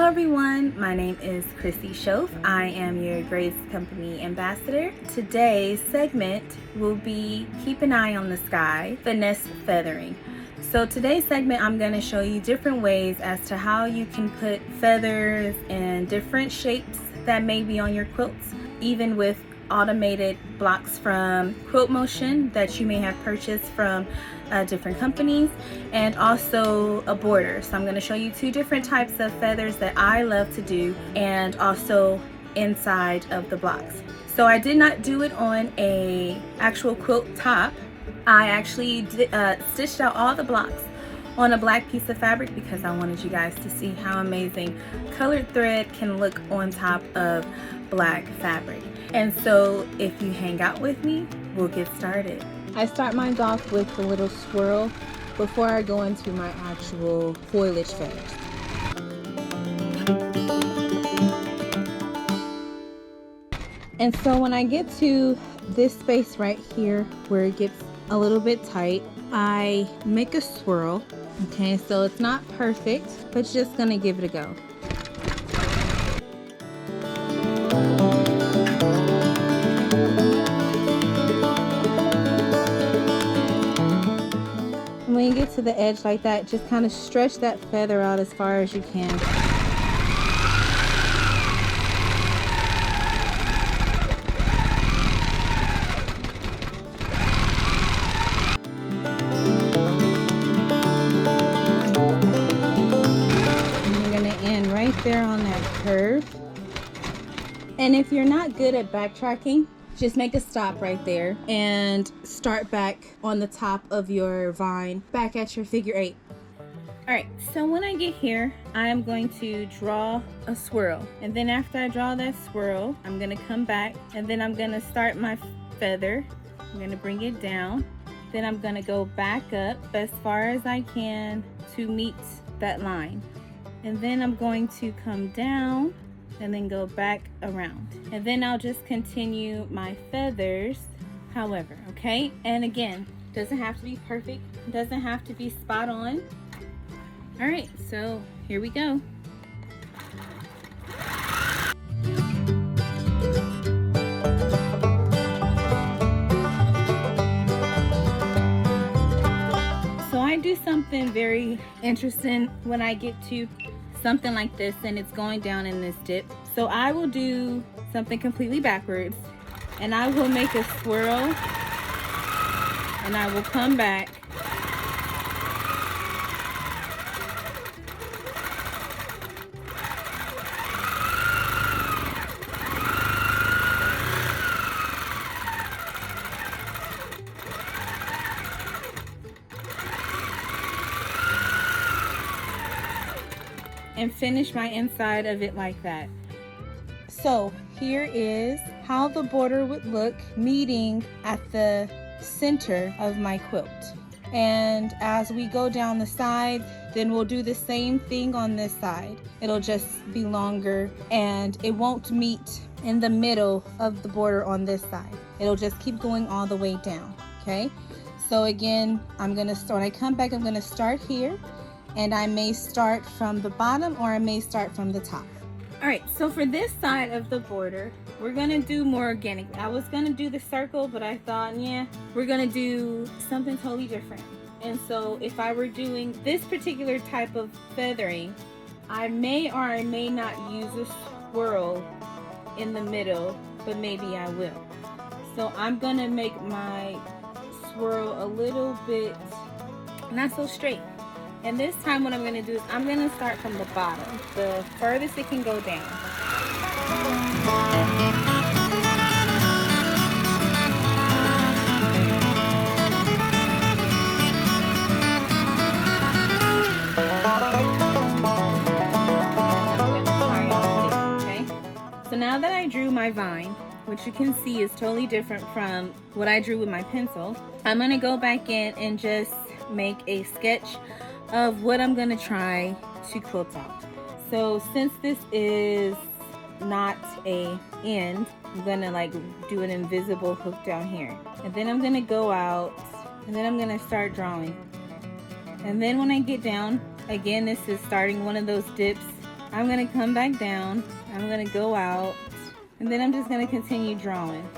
everyone, my name is Chrissy Shoaf. I am your Grace Company Ambassador. Today's segment will be Keep an Eye on the Sky, Finesse Feathering. So today's segment, I'm going to show you different ways as to how you can put feathers in different shapes that may be on your quilts, even with automated blocks from Quilt Motion that you may have purchased from different companies, and also a border. So I'm going to show you two different types of feathers that I love to do, and also inside of the blocks. So I did not do it on a actual quilt top. I actually stitched out all the blocks on a black piece of fabric because I wanted you guys to see how amazing colored thread can look on top of black fabric. And so if you hang out with me, we'll get started. I start mine off with the little swirl before I go into my actual foliage feathers. And so when I get to this space right here where it gets a little bit tight, I make a swirl. Okay, so it's not perfect, but just gonna give it a go. When you get to the edge like that, just kind of stretch that feather out as far as you can. And you're going to end right there on that curve. And if you're not good at backtracking, just make a stop right there and start back on the top of your vine, back at your figure 8. All right, so when I get here, I am going to draw a swirl. And then after I draw that swirl, I'm gonna come back and then I'm gonna start my feather. I'm gonna bring it down. Then I'm gonna go back up as far as I can to meet that line. And then I'm going to come down and then go back around, and then I'll just continue my feathers however, okay? And again, doesn't have to be perfect, doesn't have to be spot on. All right, so here we go. So I do something very interesting when I get to something like this and it's going down in this dip. So I will do something completely backwards, and I will make a swirl and I will come back and finish my inside of it like that. So here is how the border would look meeting at the center of my quilt. And as we go down the side, then we'll do the same thing on this side. It'll just be longer and it won't meet in the middle of the border on this side. It'll just keep going all the way down, okay? So again, when I come back, I'm gonna start here, and I may start from the bottom or I may start from the top. All right, so for this side of the border, we're gonna do more organic. I was gonna do the circle, but I thought, yeah, we're gonna do something totally different. And so if I were doing this particular type of feathering, I may or I may not use a swirl in the middle, but maybe I will. So I'm gonna make my swirl a little bit not so straight. And this time what I'm going to do is I'm going to start from the bottom, the furthest it can go down. Okay? So now that I drew my vine, which you can see is totally different from what I drew with my pencil, I'm going to go back in and just make a sketch of what I'm gonna try to quilt out. So since this is not a end, I'm gonna like do an invisible hook down here, and then I'm gonna go out and then I'm gonna start drawing. And then when I get down, again, this is starting one of those dips I'm going to come back down, I'm going to go out, and then I'm just going to continue drawing.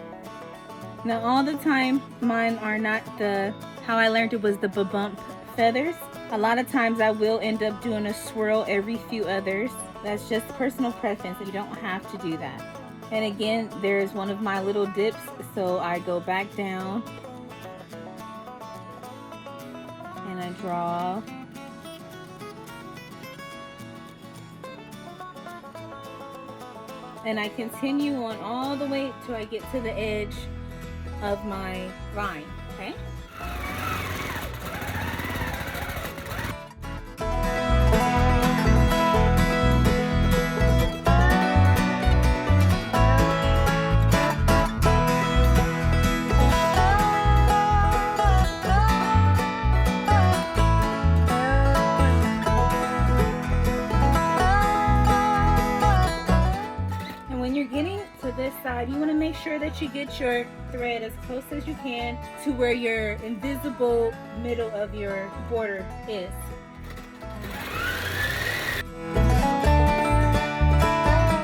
Now all the time mine are not the, how I learned it was the bump feathers. A lot of times I will end up doing a swirl every few others. That's just personal preference. You don't have to do that. And again, there's one of my little dips, so I go back down and I draw. And I continue on all the way till I get to the edge of my vine, okay? This side, you want to make sure that you get your thread as close as you can to where your invisible middle of your border is.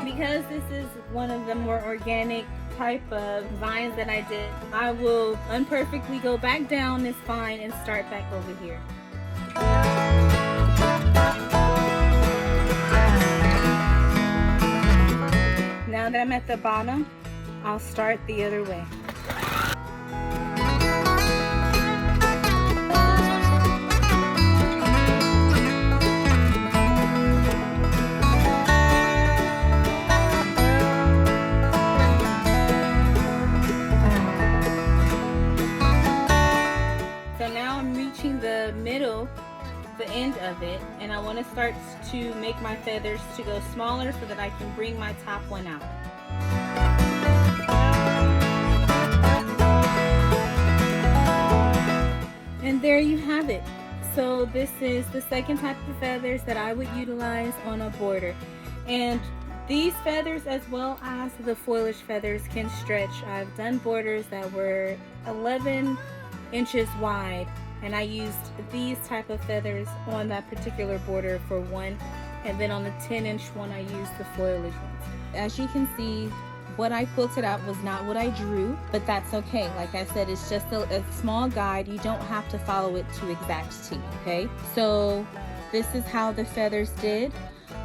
Because this is one of the more organic type of vines that I did, I will unperfectly go back down this vine and start back over here. Now that I'm at the bottom, I'll start the other way. So now I'm reaching the middle, the end of it, and I want to start to make my feathers to go smaller so that I can bring my top one out. And there you have it. So this is the second type of feathers that I would utilize on a border. And these feathers, as well as the foilish feathers, can stretch. I've done borders that were 11 inches wide, and I used these type of feathers on that particular border for one, and then on the 10-inch one I used the foilish ones. As you can see, what I quilted out was not what I drew, but that's okay. Like I said, it's just a small guide. You don't have to follow it to exact T, okay? So this is how the feathers did.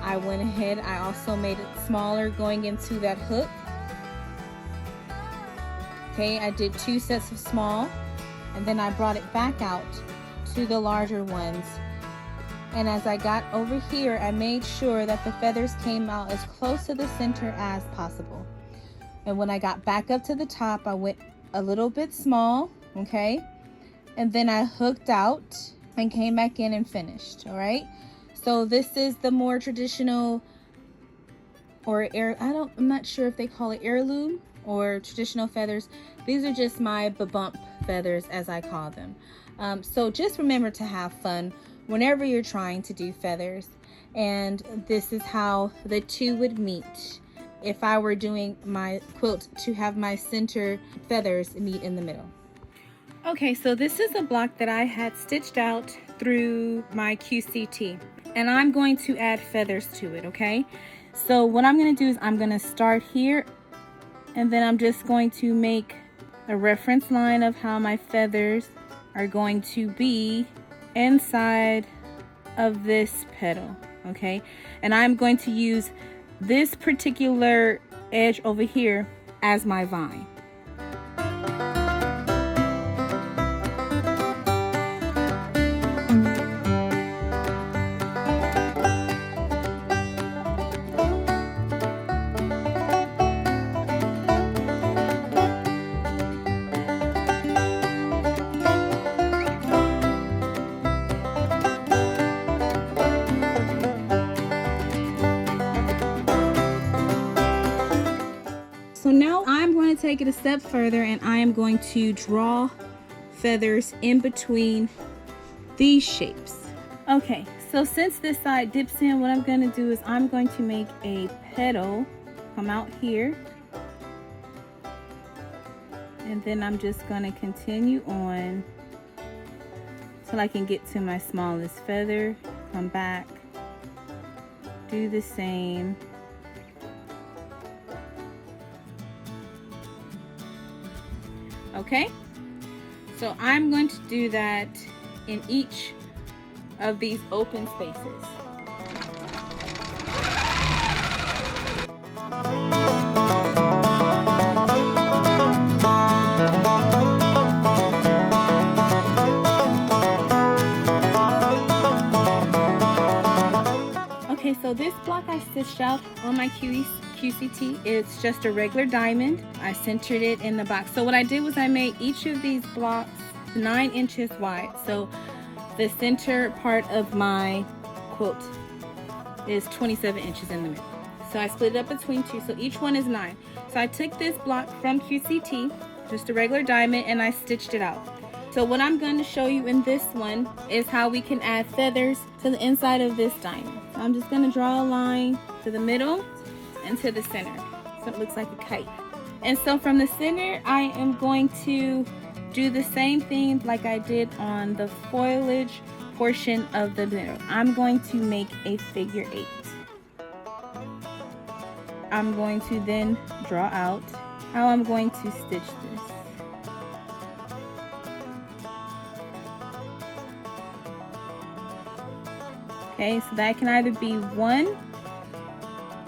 I went ahead, I also made it smaller going into that hook. Okay, I did 2 sets of small, and then I brought it back out to the larger ones. And as I got over here, I made sure that the feathers came out as close to the center as possible. And when I got back up to the top, I went a little bit small, okay? And then I hooked out and came back in and finished, all right? So this is the more traditional, or I'm not sure if they call it heirloom or traditional feathers. These are just my bump feathers, as I call them. So just remember to have fun whenever you're trying to do feathers. And this is how the two would meet if I were doing my quilt, to have my center feathers meet in the middle. Okay, so this is a block that I had stitched out through my QCT, and I'm going to add feathers to it, okay? So what I'm going to do is I'm going to start here, and then I'm just going to make a reference line of how my feathers are going to be inside of this petal, okay? And I'm going to use this particular edge over here as my vine. So now I'm going to take it a step further, and I am going to draw feathers in between these shapes. Okay, so since this side dips in, what I'm going to do is I'm going to make a petal come out here, and then I'm just going to continue on till I can get to my smallest feather, come back, do the same. Okay, so I'm going to do that in each of these open spaces. Okay, so this block I stitched out on my QCT. It's just a regular diamond. I centered it in the box. So what I did was I made each of these blocks 9 inches wide. So the center part of my quilt is 27 inches in the middle. So I split it up between two, so each one is 9. So I took this block from QCT, just a regular diamond, and I stitched it out. So what I'm going to show you in this one is how we can add feathers to the inside of this diamond. So I'm just going to draw a line to the middle and to the center, so it looks like a kite. And so from the center, I am going to do the same thing like I did on the foliage portion of the middle. I'm going to make a figure 8. I'm going to then draw out how I'm going to stitch this. Okay, so that can either be 1,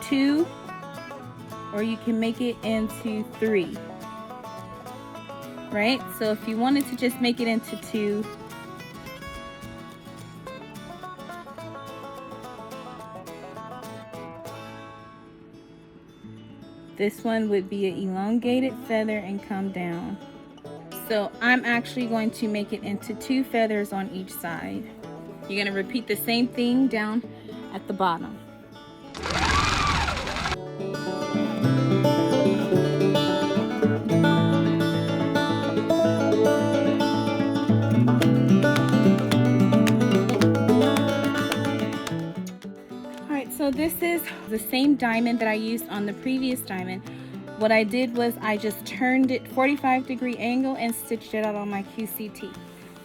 2, or you can make it into 3. Right? So if you wanted to just make it into 2, this one would be an elongated feather and come down. So I'm actually going to make it into 2 feathers on each side. You're going to repeat the same thing down at the bottom. Alright, so this is the same diamond that I used on the previous diamond. What I did was I just turned it 45-degree angle and stitched it out on my QCT.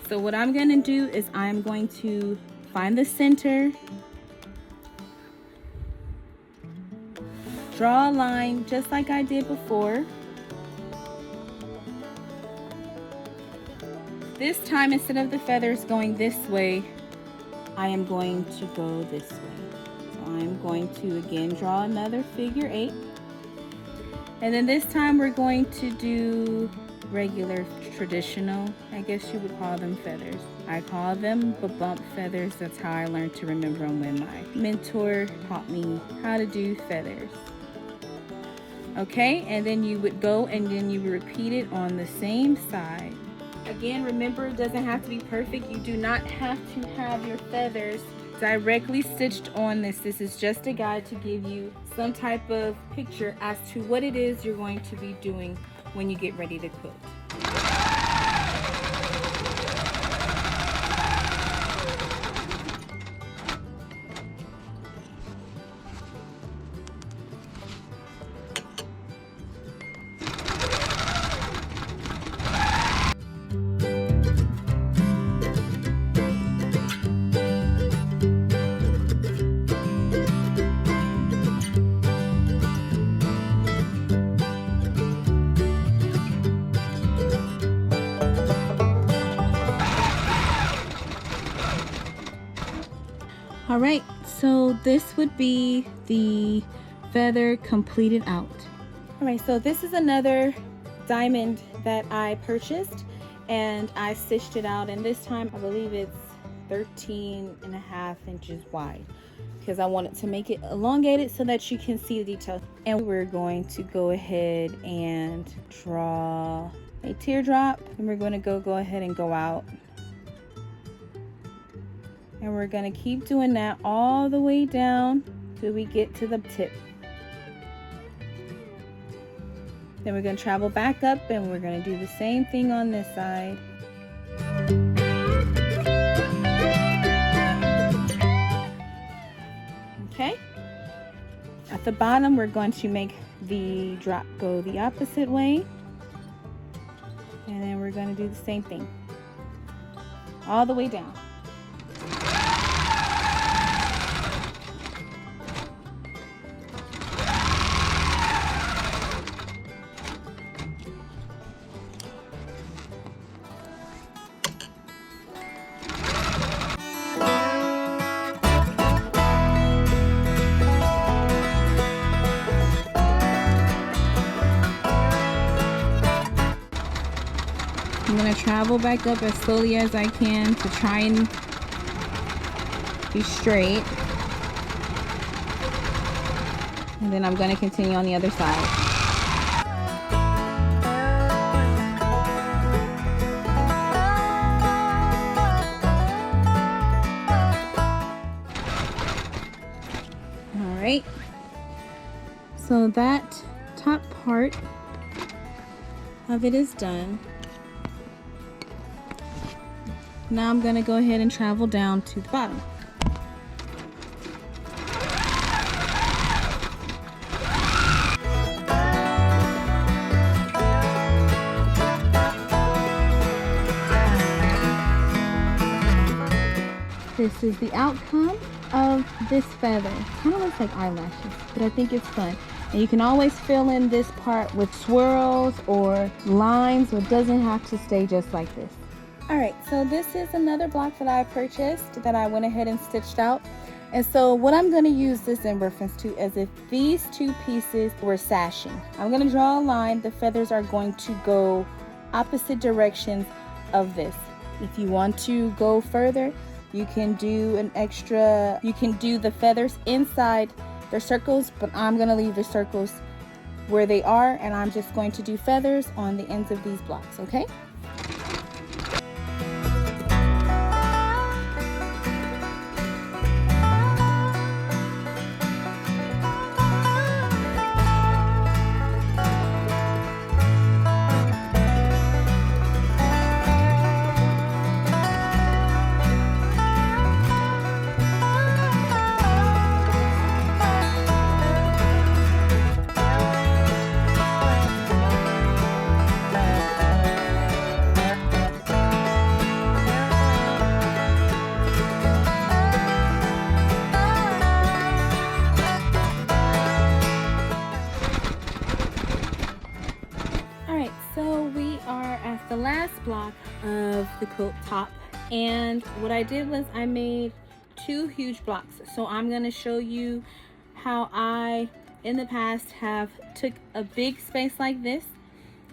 So what I'm going to do is I'm going to find the center, draw a line just like I did before. This time, instead of the feathers going this way, I am going to go this way. So I'm going to again draw another figure 8. And then this time we're going to do regular, traditional, I guess you would call them feathers. I call them bump feathers. That's how I learned to remember them when my mentor taught me how to do feathers. Okay, and then you would go and then you would repeat it on the same side. Again, remember, it doesn't have to be perfect. You do not have to have your feathers directly stitched on this. This is just a guide to give you some type of picture as to what it is you're going to be doing when you get ready to quilt. All right, so this would be the feather completed out. All right, so this is another diamond that I purchased and I stitched it out, and this time I believe it's 13.5 inches wide because I wanted to make it elongated so that you can see the detail. And we're going to go ahead and draw a teardrop, and we're going to go ahead and go out. And we're going to keep doing that all the way down till we get to the tip. Then we're going to travel back up and we're going to do the same thing on this side. Okay. At the bottom, we're going to make the drop go the opposite way. And then we're going to do the same thing all the way down. travel back up as slowly as I can to try and be straight. And then I'm going to continue on the other side. Alright, so that top part of it is done. Now I'm going to go ahead and travel down to the bottom. This is the outcome of this feather. Kind of looks like eyelashes, but I think it's fun. And you can always fill in this part with swirls or lines, so it doesn't have to stay just like this. Alright, so this is another block that I purchased that I went ahead and stitched out. And so what I'm going to use this in reference to is if these two pieces were sashing. I'm going to draw a line. The feathers are going to go opposite directions of this. If you want to go further, you can do the feathers inside their circles, but I'm going to leave the circles where they are, and I'm just going to do feathers on the ends of these blocks, okay? The last block of the quilt top, and what I did was I made two huge blocks. So I'm going to show you how I in the past have took a big space like this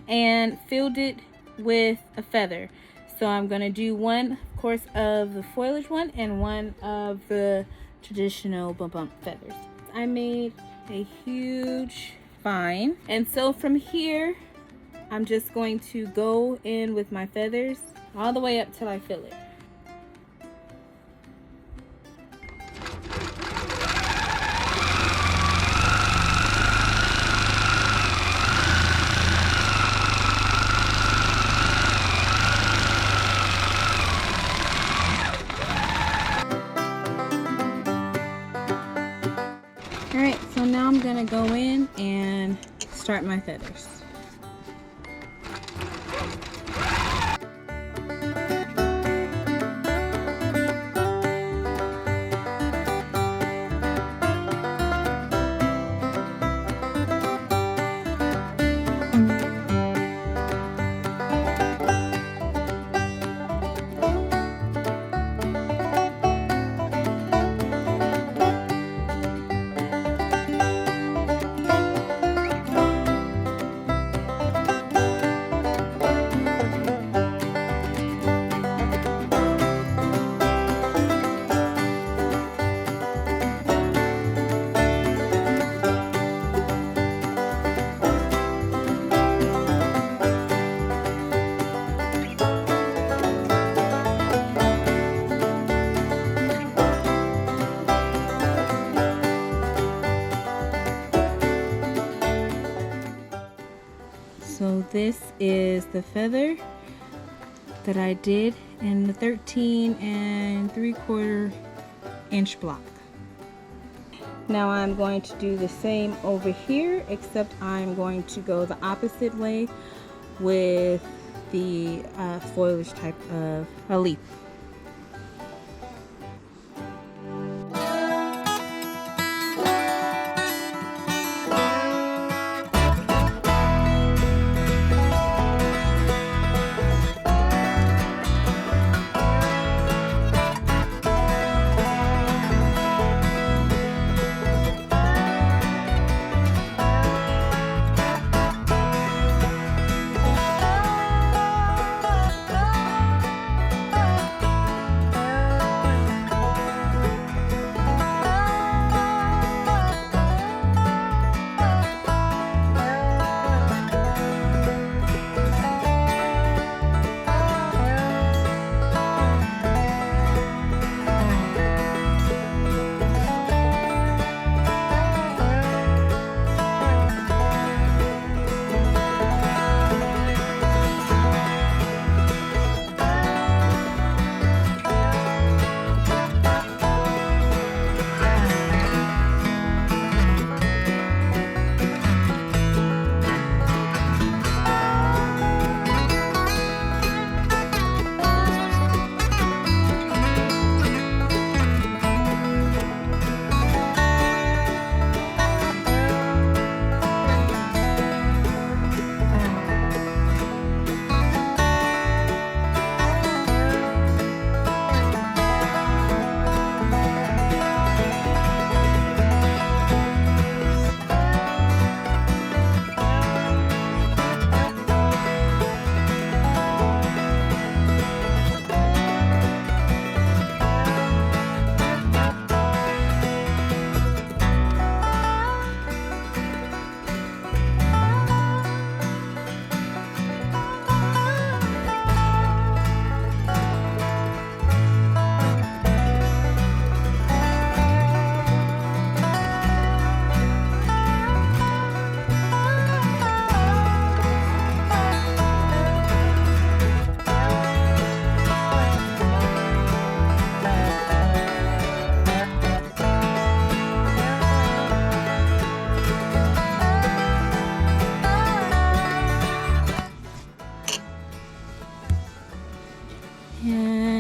and filled it with a feather. So I'm going to do one, of course, of the foliage one and one of the traditional bump feathers. I made a huge vine, and so from here I'm just going to go in with my feathers all the way up till I fill it. Alright, so now I'm gonna go in and start my feathers. So this is the feather that I did in the 13 3/4 inch block. Now I'm going to do the same over here, except I'm going to go the opposite way with the foliage type of a leaf.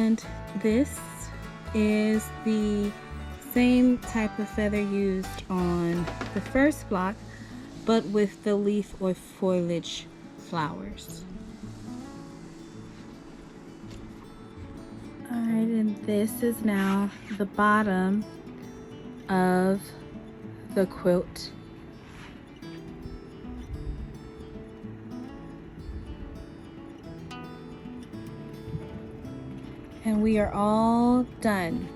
And this is the same type of feather used on the first block, but with the leaf or foliage flowers. Alright, and this is now the bottom of the quilt. And we are all done.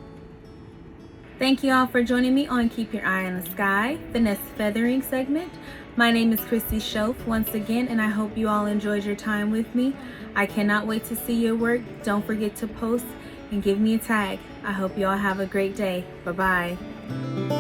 Thank you all for joining me on Keep Your Eye on the Sky, the nest feathering segment. My name is Chrissy Shoaf once again, and I hope you all enjoyed your time with me. I cannot wait to see your work. Don't forget to post and give me a tag. I hope you all have a great day. Bye-bye.